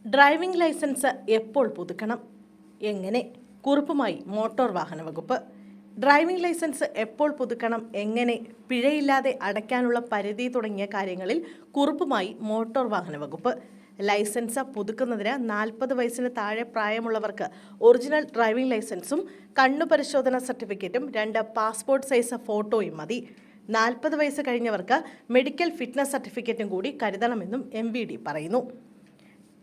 Driving licence എപ്പോൾ പുതുക്കണം? എങ്ങനെ? കുറിപ്പുമായി motor വാഹന വകുപ്പ്. ഡ്രൈവിംഗ് ലൈസൻസ് എപ്പോൾ പുതുക്കണം, എങ്ങനെ, പിഴയില്ലാതെ അടയ്ക്കാനുള്ള പരിധി തുടങ്ങിയ കാര്യങ്ങളിൽ കുറിപ്പുമായി മോട്ടോർ വാഹന വകുപ്പ്. ലൈസൻസ് പുതുക്കുന്നതിന് 40 വയസ്സിന് താഴെ പ്രായമുള്ളവർക്ക് ഒറിജിനൽ ഡ്രൈവിംഗ് ലൈസൻസും കണ്ണു പരിശോധന സർട്ടിഫിക്കറ്റും 2 പാസ്പോർട്ട് സൈസ് ഫോട്ടോയും മതി. 40 വയസ്സ് കഴിഞ്ഞവർക്ക് മെഡിക്കൽ ഫിറ്റ്നസ് സർട്ടിഫിക്കറ്റും കൂടി കരുതണമെന്നും MVD പറയുന്നു.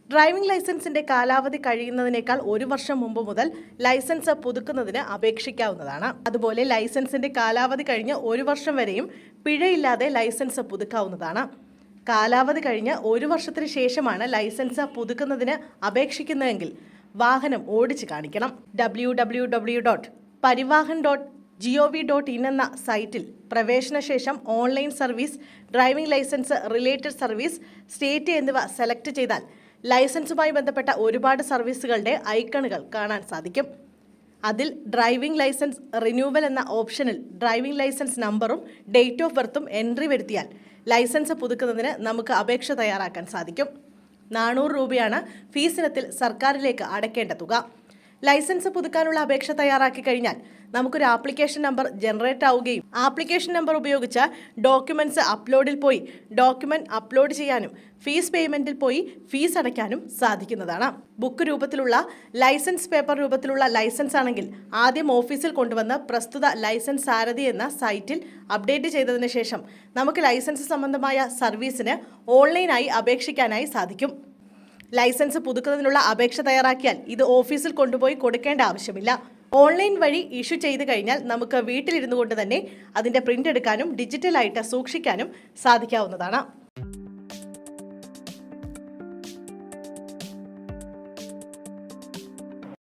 ഡ്രൈവിംഗ് ലൈസൻസിന്റെ കാലാവധി കഴിയുന്നതിനേക്കാൾ 1 വർഷം മുമ്പ് മുതൽ ലൈസൻസ് പുതുക്കുന്നതിന് അപേക്ഷിക്കാവുന്നതാണ്. അതുപോലെ ലൈസൻസിന്റെ കാലാവധി കഴിഞ്ഞ് 1 വർഷം വരെയും പിഴയില്ലാതെ ലൈസൻസ് പുതുക്കാവുന്നതാണ്. കാലാവധി കഴിഞ്ഞ് 1 വർഷത്തിന് ശേഷമാണ് ലൈസൻസ് പുതുക്കുന്നതിന് അപേക്ഷിക്കുന്നതെങ്കിൽ വാഹനം ഓടിച്ച് കാണിക്കണം. www.parivahan.gov.in എന്ന സൈറ്റിൽ പ്രവേശനശേഷം online service, driving licence, related service, state എന്നിവ സെലക്ട് ചെയ്താൽ ലൈസൻസുമായി ബന്ധപ്പെട്ട ഒരുപാട് സർവീസുകളുടെ ഐക്കണുകൾ കാണാൻ സാധിക്കും. അതിൽ ഡ്രൈവിംഗ് ലൈസൻസ് റിന്യൂവൽ എന്ന ഓപ്ഷനിൽ ഡ്രൈവിംഗ് ലൈസൻസ് നമ്പറും ഡേറ്റ് ഓഫ് ബർത്തും എൻട്രി വരുത്തിയാൽ ലൈസൻസ് പുതുക്കുന്നതിന് നമുക്ക് അപേക്ഷ തയ്യാറാക്കാൻ സാധിക്കും. 400 രൂപയാണ് ഫീസ് ഇനത്തിൽ സർക്കാരിലേക്ക് അടയ്ക്കേണ്ട തുക. ലൈസൻസ് പുതുക്കാനുള്ള അപേക്ഷ തയ്യാറാക്കി കഴിഞ്ഞാൽ നമുക്കൊരു ആപ്ലിക്കേഷൻ നമ്പർ ജനറേറ്റ് ആവുകയും ആപ്ലിക്കേഷൻ നമ്പർ ഉപയോഗിച്ച് ഡോക്യുമെന്റ്സ് അപ്ലോഡിൽ പോയി ഡോക്യുമെന്റ് അപ്ലോഡ് ചെയ്യാനും ഫീസ് പേയ്മെന്റിൽ പോയി ഫീസ് അടയ്ക്കാനും സാധിക്കുന്നതാണ്. ബുക്ക് രൂപത്തിലുള്ള ലൈസൻസ്, പേപ്പർ രൂപത്തിലുള്ള ലൈസൻസ് ആണെങ്കിൽ ആദ്യം ഓഫീസിൽ കൊണ്ടുവന്ന് പ്രസ്തുത ലൈസൻസ് സാരഥി എന്ന സൈറ്റിൽ അപ്ഡേറ്റ് ചെയ്തതിന് ശേഷം നമുക്ക് ലൈസൻസ് സംബന്ധമായ സർവീസിന് ഓൺലൈനായി അപേക്ഷിക്കാനായി സാധിക്കും. ലൈസൻസ് പുതുക്കുന്നതിനുള്ള അപേക്ഷ തയ്യാറാക്കിയാൽ ഇത് ഓഫീസിൽ കൊണ്ടുപോയി കൊടുക്കേണ്ട ആവശ്യമില്ല. ഓൺലൈൻ വഴി ഇഷ്യൂ ചെയ്ത് കഴിഞ്ഞാൽ നമുക്ക് വീട്ടിലിരുന്നു കൊണ്ട് തന്നെ അതിൻ്റെ പ്രിന്റ് എടുക്കാനും ഡിജിറ്റലായിട്ട് സൂക്ഷിക്കാനും സാധിക്കാവുന്നതാണ്.